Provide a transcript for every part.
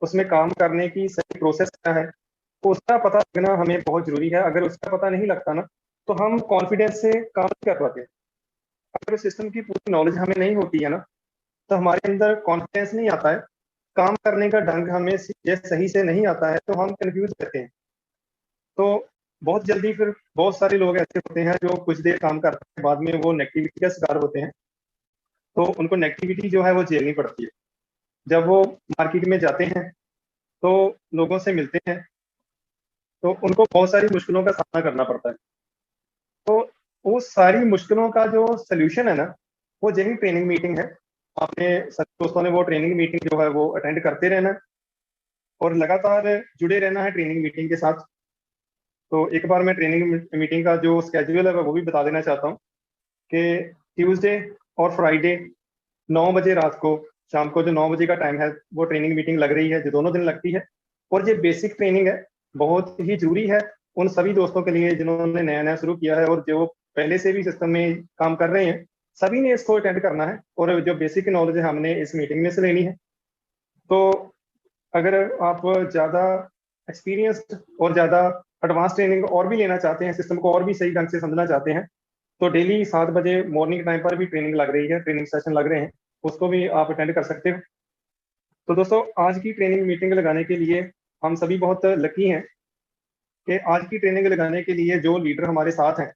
उसमें काम करने की सही प्रोसेस क्या है, तो उसका पता लगना हमें बहुत जरूरी है। अगर उसका पता नहीं लगता ना, तो हम कॉन्फिडेंस से काम नहीं कर पाते। अगर सिस्टम की पूरी नॉलेज हमें नहीं होती है ना, तो हमारे अंदर कॉन्फिडेंस नहीं आता है, काम करने का ढंग हमें सही से नहीं आता है, तो हम कंफ्यूज रहते हैं। तो बहुत जल्दी फिर बहुत सारे लोग ऐसे होते हैं जो कुछ देर काम करते हैं, बाद में वो नेगेटिविटी का शिकार होते हैं। तो उनको नेगेटिविटी जो है वो झेलनी पड़ती है। जब वो मार्केट में जाते हैं तो लोगों से मिलते हैं, तो उनको बहुत सारी मुश्किलों का सामना करना पड़ता है। तो वो सारी मुश्किलों का जो सोल्यूशन है ना, वो यही ट्रेनिंग मीटिंग है। आपने सभी दोस्तों ने वो ट्रेनिंग मीटिंग जो है वो अटेंड करते रहना है और लगातार जुड़े रहना है ट्रेनिंग मीटिंग के साथ। तो एक बार मैं ट्रेनिंग मीटिंग का जो स्केड्यूल है वो भी बता देना चाहता हूँ कि ट्यूसडे और फ्राइडे 9 बजे रात को, शाम को जो 9 बजे का टाइम है, वो ट्रेनिंग मीटिंग लग रही है, जो दोनों दिन लगती है। और ये बेसिक ट्रेनिंग है, बहुत ही जरूरी है उन सभी दोस्तों के लिए जिन्होंने नया नया शुरू किया है और जो पहले से भी सिस्टम में काम कर रहे हैं। सभी ने इसको अटेंड करना है और जो बेसिक नॉलेज है हमने इस मीटिंग में से लेनी है। तो अगर आप ज़्यादा एक्सपीरियंस्ड और ज़्यादा एडवांस ट्रेनिंग और भी लेना चाहते हैं, सिस्टम को और भी सही ढंग से समझना चाहते हैं, तो डेली 7 बजे मॉर्निंग टाइम पर भी ट्रेनिंग लग रही है, ट्रेनिंग सेशन लग रहे हैं, उसको भी आप अटेंड कर सकते हो। तो दोस्तों, आज की ट्रेनिंग मीटिंग लगाने के लिए हम सभी बहुत लकी हैं कि आज की ट्रेनिंग लगाने के लिए जो लीडर हमारे साथ हैं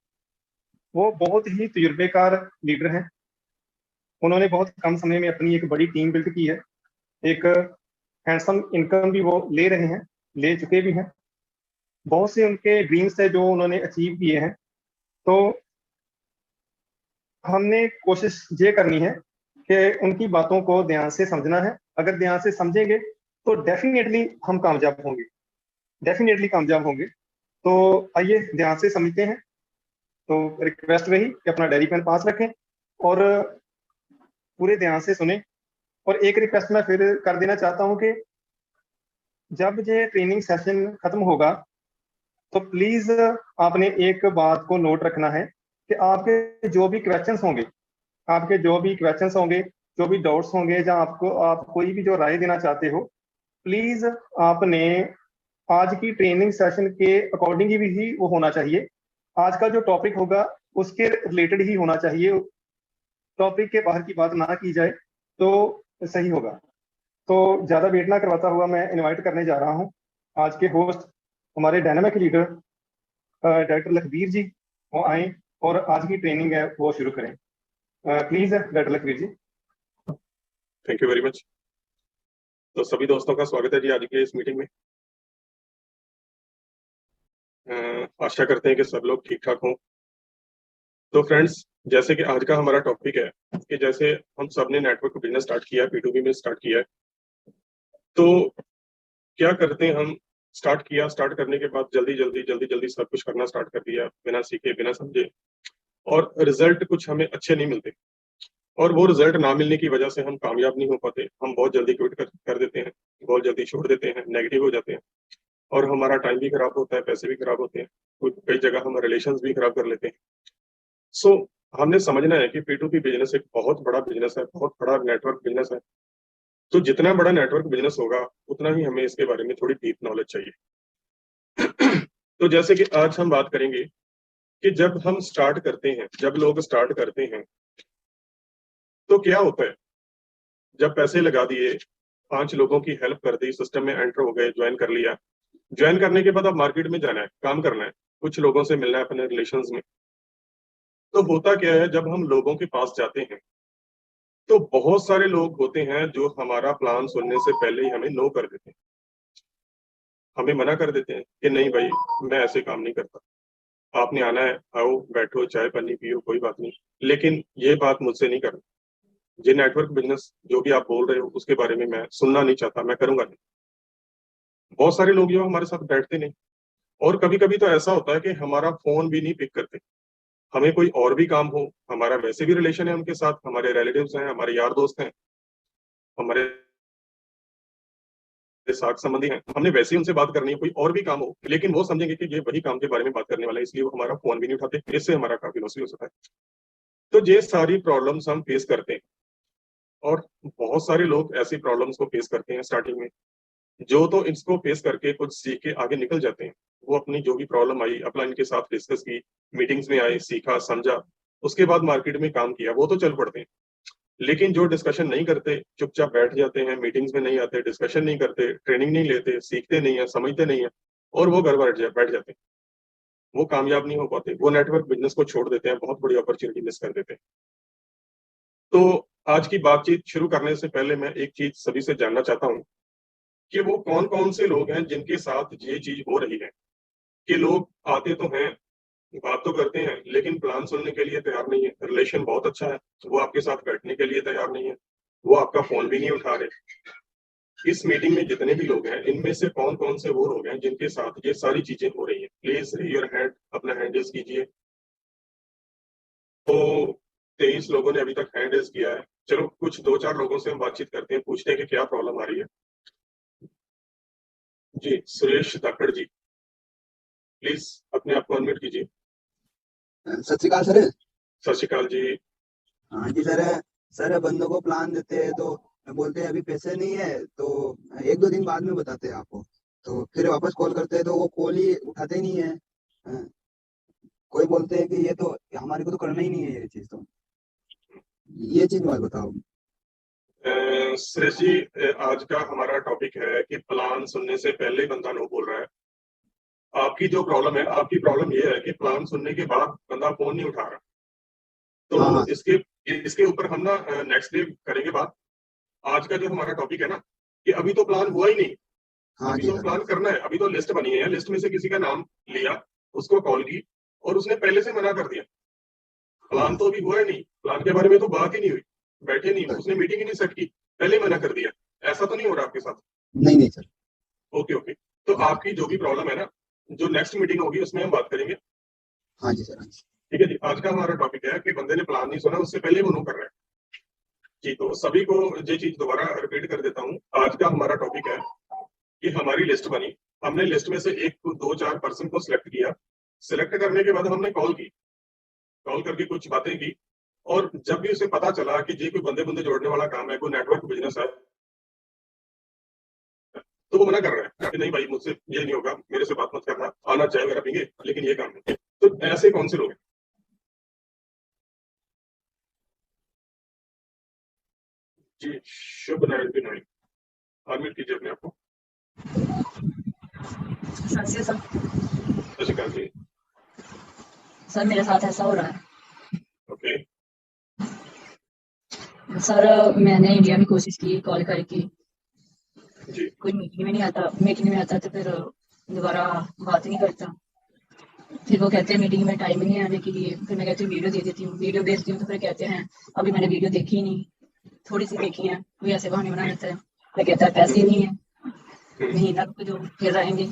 वो बहुत ही तजुर्बेकार लीडर हैं। उन्होंने बहुत कम समय में अपनी एक बड़ी टीम बिल्ड की है, एक हैंडसम इनकम भी वो ले रहे हैं, ले चुके भी हैं। बहुत से उनके ड्रीम्स है जो उन्होंने अचीव किए हैं। तो हमने कोशिश ये करनी है कि उनकी बातों को ध्यान से समझना है। अगर ध्यान से समझेंगे तो डेफिनेटली हम कामयाब होंगे, डेफिनेटली कामयाब होंगे। तो आइए ध्यान से समझते हैं। तो रिक्वेस्ट रही कि अपना डायरी पेन पास रखें और पूरे ध्यान से सुने। और एक रिक्वेस्ट मैं फिर कर देना चाहता हूं कि जब ये ट्रेनिंग सेशन खत्म होगा तो प्लीज आपने एक बात को नोट रखना है कि आपके जो भी क्वेश्चंस होंगे, आपके जो भी क्वेश्चंस होंगे, जो भी डाउट्स होंगे, या आपको आप कोई भी जो राय देना चाहते हो, प्लीज आपने आज की ट्रेनिंग सेशन के अकॉर्डिंग ही वो होना चाहिए। आज का जो टॉपिक होगा उसके रिलेटेड ही होना चाहिए। टॉपिक के बाहर की बात ना की जाए तो सही होगा। तो ज्यादा वेट ना करवाता हुआ मैं इनवाइट करने जा रहा हूँ आज के होस्ट, हमारे डायनामिक लीडर डॉक्टर लखबीर जी, वो आए और आज की ट्रेनिंग है वो शुरू करें। Please doctor Lakhbir ji. Thank you very much. तो सभी दोस्तों का स्वागत है जी आज के इस मीटिंग में। आशा करते हैं कि सब लोग ठीक ठाक हों। तो फ्रेंड्स, जैसे कि आज का हमारा टॉपिक है कि जैसे हम सब ने नेटवर्क बिजनेस स्टार्ट किया है, P2P में स्टार्ट किया है, तो क्या करते हैं हम, स्टार्ट करने के बाद जल्दी सब कुछ करना स्टार्ट कर दिया बिना सीखे बिना समझे, और रिजल्ट कुछ हमें अच्छे नहीं मिलते। और वो रिजल्ट ना मिलने की वजह से हम कामयाब नहीं हो पाते, हम बहुत जल्दी क्विट कर देते हैं, बहुत जल्दी छोड़ देते हैं, नेगेटिव हो जाते हैं, और हमारा टाइम भी खराब होता है, पैसे भी खराब होते हैं, कई जगह हम रिलेशंस भी खराब कर लेते हैं। सो हमने समझना है कि P2P बिजनेस एक बहुत बड़ा बिजनेस है, बहुत बड़ा नेटवर्क बिजनेस है। तो जितना बड़ा नेटवर्क बिजनेस होगा उतना ही हमें इसके बारे में थोड़ी डीप नॉलेज चाहिए। तो जैसे कि आज हम बात करेंगे कि जब हम स्टार्ट करते हैं, जब लोग स्टार्ट करते हैं तो क्या होता है। जब पैसे लगा दिए, 5 लोगों की हेल्प कर दी, सिस्टम में एंटर हो गए, ज्वाइन कर लिया, ज्वाइन करने के बाद अब मार्केट में जाना है, काम करना है, कुछ लोगों से मिलना है अपने रिलेशंस में। तो होता क्या है, जब हम लोगों के पास जाते हैं तो बहुत सारे लोग होते हैं जो हमारा प्लान सुनने से पहले ही हमें नो कर देते हैं, हमें मना कर देते हैं कि नहीं भाई, मैं ऐसे काम नहीं करता, आपने आना है आओ, बैठो, चाय पानी पियो, कोई बात नहीं, लेकिन ये बात मुझसे नहीं करना। ये नेटवर्क बिजनेस जो भी आप बोल रहे हो उसके बारे में मैं सुनना नहीं चाहता, मैं करूंगा नहीं। बहुत सारे लोग जो हमारे साथ बैठते नहीं, और कभी कभी तो ऐसा होता है कि हमारा फोन भी नहीं पिक करते। हमें कोई और भी काम हो, हमारा वैसे भी रिलेशन है उनके साथ, हमारे रिलेटिव्स हैं, हमारे यार दोस्त हैं, हमारे साथ संबंधी हैं, हमने वैसे ही उनसे बात करनी है, कोई और भी काम हो, लेकिन वो समझेंगे कि ये वही काम के बारे में बात करने वाला है, इसलिए वो हमारा फोन भी नहीं उठाते, इससे हमारा काफी लॉस हो सकता है। तो ये सारी प्रॉब्लम्स हम फेस करते हैं, और बहुत सारे लोग ऐसी प्रॉब्लम्स को फेस करते हैं स्टार्टिंग में। जो तो इसको फेस करके कुछ सीख के आगे निकल जाते हैं, वो अपनी जो भी प्रॉब्लम आई अपना इनके साथ डिस्कस की, मीटिंग्स में आए, सीखा, समझा, उसके बाद मार्केट में काम किया, वो तो चल पड़ते हैं। लेकिन जो डिस्कशन नहीं करते, चुपचाप बैठ जाते हैं, मीटिंग्स में नहीं आते, डिस्कशन नहीं करते, ट्रेनिंग नहीं लेते, सीखते नहीं है, समझते नहीं है, और वो घर बैठ जाते हैं, वो कामयाब नहीं हो पाते, वो नेटवर्क बिजनेस को छोड़ देते हैं, बहुत बड़ी अपॉर्चुनिटी मिस कर देते हैं। तो आज की बातचीत शुरू करने से पहले मैं एक चीज सभी से जानना चाहता हूँ कि वो कौन कौन से लोग हैं जिनके साथ ये चीज हो रही है, कि लोग आते तो हैं, बात तो करते हैं, लेकिन प्लान सुनने के लिए तैयार नहीं है, रिलेशन बहुत अच्छा है, वो आपके साथ बैठने के लिए तैयार नहीं है, वो आपका फोन भी नहीं उठा रहे। इस मीटिंग में जितने भी लोग हैं, इनमें से कौन कौन से वो लोग हैं जिनके साथ ये सारी चीजें हो रही हैं? प्लीज रेज योर हैंड, अपना हैंड रेज कीजिए। तो 23 लोगों ने अभी तक हैंड रेज किया है। चलो कुछ 2-4 लोगों से हम बातचीत करते हैं, पूछते हैं कि क्या प्रॉब्लम आ रही है। जी, सुरेश धाकड़ जी, प्लीज अपने आप को अनम्यूट कीजिए। सत श्री अकाल सर। सत श्री अकाल जी। हाँ जी सर। सर बंदों को प्लान देते हैं तो बोलते हैं अभी पैसे नहीं है, तो 1-2 दिन बाद में बताते हैं आपको, तो फिर वापस कॉल करते हैं तो वो कॉल ही उठाते ही नहीं है। हाँ, कोई बोलते हैं कि ये तो हमारे को तो करना ही नहीं है ये चीज, तो ये चीज मत बताओ। सुरेश जी, आज का हमारा टॉपिक है कि प्लान सुनने से पहले बंदा नो बोल रहा है। आपकी जो प्रॉब्लम है, आपकी प्रॉब्लम ये है कि प्लान सुनने के बाद बंदा फोन नहीं उठा रहा। तो हाँ। इसके ऊपर हम ना नेक्स्ट डे करेंगे बात। आज का जो हमारा टॉपिक है ना, कि अभी तो प्लान हुआ ही नहीं, हाँ अभी जी तो प्लान करना है, अभी तो लिस्ट बनी है, लिस्ट में से किसी का नाम लिया, उसको कॉल की, और उसने पहले से मना कर दिया। प्लान तो अभी हुआ ही नहीं, प्लान के बारे में तो बात ही नहीं हुई, बैठे नहीं, उसने मीटिंग ही नहीं सेट की, पहले मना कर दिया। ऐसा तो नहीं हो रहा आपके साथ? नहीं सर। ओके। तो आपकी जो भी प्रॉब्लम है ना, जो नेक्स्ट मीटिंग होगी उसमें हम बात करेंगे। हाँ जी सर। ठीक है जी। आज का हमारा टॉपिक है कि बंदे ने प्लान नहीं सुना, उससे पहले वो नो कर रहा है जी। तो सभी को ये चीज दोबारा रिपीट कर देता हूँ। आज का हमारा टॉपिक है कि हमारी लिस्ट बनी, हमने लिस्ट में से 1-2-4 पर्सन को सिलेक्ट किया, सिलेक्ट करने के बाद हमने कॉल करके कुछ बातें की, और जब भी उसे पता चला कि जी कोई बंदे जोड़ने वाला काम है, कोई नेटवर्क बिजनेस है, तो वो मना कर रहा है कि नहीं भाई मुझसे ये नहीं होगा, मेरे से बात मत करना, आना चाहे मेरा पीएंगे, लेकिन ये काम है। तो ऐसे कौन से लोग हैं? जी, शुभ 99 अनम्यूट कीजिए अपने आप को। सत श्री अकाल जी। सर मेरे साथ ऐसा हो रहा है। ओके सर मैंने इंडिया में कोशिश की कॉल करके, जी। कोई मीटिंग में आता तो फिर दोबारा बात नहीं करता। फिर वो कहते हैं मीटिंग में टाइम नहीं है आने के लिए। फिर मैं कहती हूँ वीडियो दे देती हूँ, वीडियो भेजती हूँ, तो फिर कहते हैं अभी मैंने वीडियो देखी नहीं, थोड़ी सी देखी है, कोई ऐसे बहाने बना देता है। मैं कहता है पैसे नहीं है, महीना रुक जो फिर आएंगे।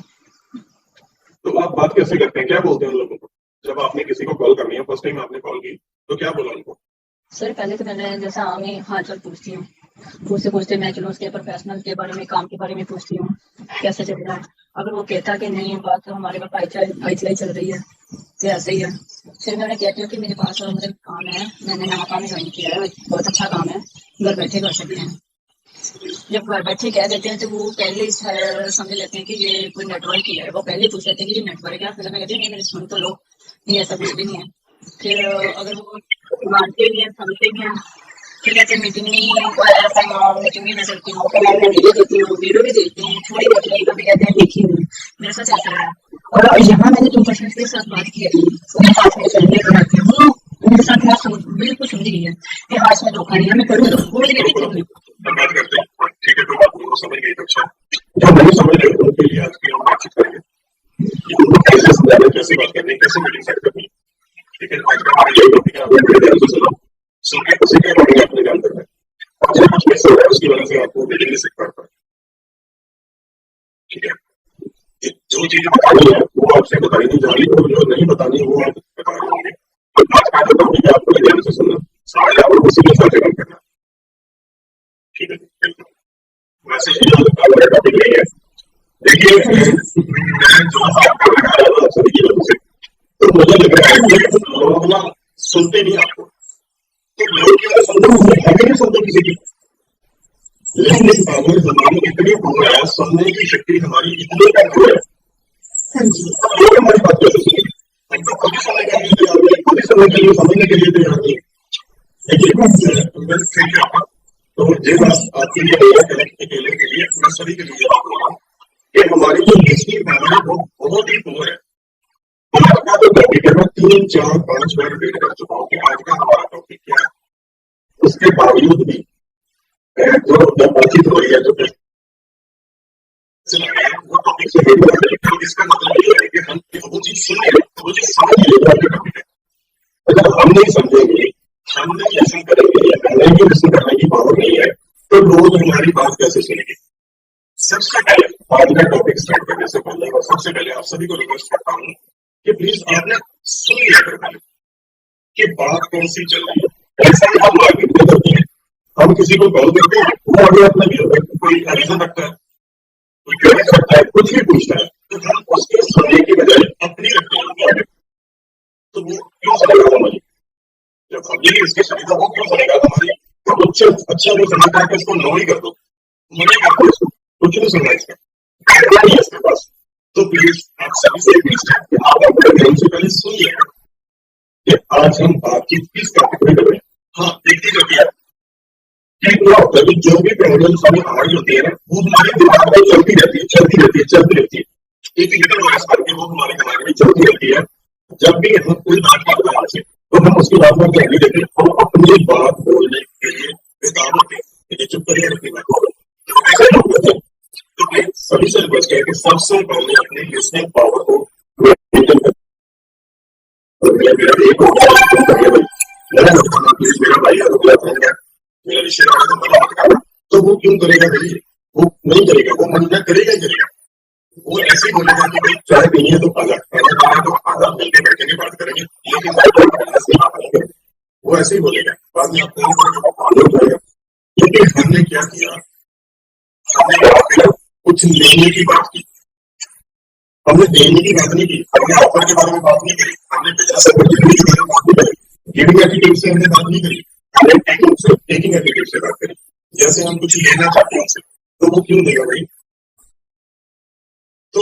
तो आप बात कैसे करते हैं, क्या बोलते हैं उन लोगों को? जब आपने किसी को कॉल करनी है, फर्स्ट टाइम आपने कॉल की, तो क्या बोला उनको? सर पहले तो मैंने जैसा आगे हाल चाल पूछती हूँ, पूछते मैं चलो उसके प्रोफेशनल के बारे में, काम के बारे में पूछती हूँ कैसे चल रहा है। अगर वो कहता कि नहीं बात तो हमारे पास पाइचलाई चल रही है तो ऐसे ही है। फिर मैं उन्हें कहती हूँ कि मेरे पास मुझे काम है, मैंने नया काम ज्वाइन किया है, बहुत अच्छा काम है, घर बैठे कर सकते हैं। जब घर बैठे कह देते हैं तो वो पहले समझ लेते हैं कि ये कोई नेटवर्क ही है। वो पहले पूछ लेते हैं कि ये नेटवर्क है, फिर मैं कहती हूँ नहीं मेरे सुन तो लो, नहीं ऐसा कुछ भी नहीं है। फिर अगर वो मानते भी हैं, समझते भी हैं, फिर कहते हैं मीटिंग मीटिंग भी मैं चलती हूँ, मैं वीडियो देती हूँ, वीडियो भी देखती हूँ, थोड़ी देख रही, कभी कहते हैं देखी नहीं। मेरे साथ ऐसा है। और यहाँ मैंने 2 पर्सन के साथ बात की थी, उनके साथ में चलने बनाती हूँ, वो उनके साथ बिल्कुल समझ गई है कि हाँ इसमें धोखा नहीं है, मैं करूँ वो मुझे कहती क्यों बात करते हैं। ठीक है, तो बात उनको समझ गई। तो अच्छा, जो नहीं समझ रहे उनके लिए आज की हम बातचीत करेंगे कि उनको कैसे समझाना, कैसे बात करनी, कैसे मीटिंग सेट करनी। ठीक है, आज का हमारा टॉपिक है, आपने ध्यान से सुनो, सुन के उसी के बारे में आपने जान करना है। अच्छा कुछ कैसे हो रहा है उसकी वजह से आपको मीटिंग नहीं सीख पाता। ठीक है, जो चीजें बतानी है वो आपसे बताई नहीं जा रही, और जो नहीं बतानी है वो आप बता रहे होंगे। आज का जो टॉपिक है आपको ध्यान से सुनना, समझ आप उसी के साथ काम करना। ठीक है, वैसे हमारा टॉपिक नहीं है। देखिए मैं जो बात कर रहा था सभी की वजह से, तो मुझे लग रहा है कि लोग ना सुनते नहीं आपको। तो लोग क्यों सुनते, नहीं सुनते किसी की। लिसनिंग पावर हमारी इतनी पुअर है, सुनने की शक्ति हमारी इतनी कमजोर है। लोग हमारी बात कैसे सुनेंगे? हम तो खुद ही सुनने के लिए तैयार नहीं, खुद ही सुनने के लिए समझने के लिए तैयार नहीं। तो ये बात आपके लिए अकेले के लिए मैं सभी के लिए बात बोला कि हमारी जो लिसनिंग पावर है वो बहुत ही पुअर है। आज का जो टॉपिक है मैं 3, 4, 5 बार रिपीट कर चुका हूँ कि आज का हमारा टॉपिक क्या है। उसके बावजूद भी जो बातचीत हो रही है, जो वो टॉपिक से इसका मतलब ये है कि हम वो चीज सुन रहे हैं, वो चीज समझ रहे हैं। अगर हम नहीं समझेंगे, हम नहीं लिसन करेंगे, हमें भी लिसन करने की पावर नहीं है, तो लोग हमारी बात कैसे सुनेंगे? सबसे पहले आज का टॉपिक स्टार्ट करने से पहले और सबसे पहले आप सभी को रिक्वेस्ट करता हूँ कि प्लीज आपने सुन लिया कर पहले कि बात कौन सी चल रही है। ऐसा ही हम मार्केट में करते हैं, हम किसी को कॉल करते हैं, वो अभी अपना कोई रीजन रखता है, कोई क्वेरी करता है, कुछ भी पूछता है, तो हम उसके सुनने की बजाय अपनी रखते हैं। तो वो क्यों सुनेगा हमारी? जब हम ये इसके सुनेगा वो क्यों सुनेगा हमारी? तो उससे अच्छा वो समझता है कि उसको नो ही कर दो, मना कर दो, उसको कुछ नहीं सुनना इसका, नहीं है इसके पास। तो प्लीज आप सभी से रिक्वेस्ट है कि आप अपने ध्यान से पहले सुन लिया कि आज हम बातचीत किस टॉपिक में कर रहे हैं। हाँ, एक चीज होती है कि जो भी प्रॉब्लम हमें आ रही होती है ना, वो हमारे दिमाग में चलती रहती है। एक लिटिल वॉइस करके वो हमारे दिमाग में चलती रहती है। जब भी हम कोई बात करते हैं आपसे, तो हम उसकी बात में ध्यान नहीं देते, हम अपनी बात बोलने के लिए बेकार होते हैं, चुप करिए अपनी बात बोलो। तो ऐसे लोग होते हैं। तो सभी से रिक्वेस्ट है कि सबसे पहले अपनी लिसनिंग पावर को मेंटेन करें। मेरा भाई मेरा रिश्तेदार तो वो क्यों करेगा भाई? वो नहीं करेगा, वो मन करेगा ही करेगा। वो ऐसे बोलेगा कि भाई चाय पीनी है तो आधा, तो आधा मिलकर बैठे के बात करेंगे, लेकिन वो ऐसे ही बोलेगा, बाद में आपको। लेकिन हमने क्या किया, हमने कुछ लेने की बात की, हमने देने की बात नहीं की, हमने ऑफर के बारे में बात नहीं करी, हमने बिजनेस अपॉर्चुनिटी के बारे में बात नहीं करी, गिविंग एटीट्यूड से हमने बात नहीं करी, हमने टेकिंग एटीट्यूड से बात करी। जैसे हम कुछ लेना चाहते हैं उनसे, तो वो क्यों देगा भाई? तो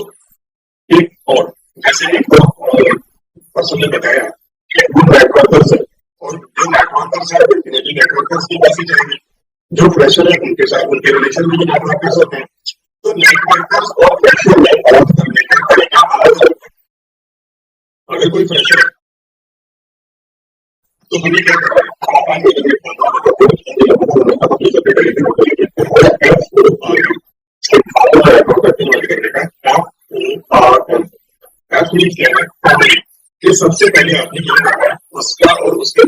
एक और जैसे एक पर्सन ने बताया कि वो नेटवर्कर्स है, और जो नेटवर्कर्स है डेफिनेटली नेटवर्कर्स की कैसी जाएंगे, जो फ्रेशर है उनके साथ उनके रिलेशन में भी नेटवर्कर्स होते हैं। तो नेटवर्कर्स और फ्रेशर में बात करने का तरीका अलग है। अगर कोई फ्रेशर है तो हमें क्या करना है, सबसे पहले आपने क्या करना है, उसका और उसके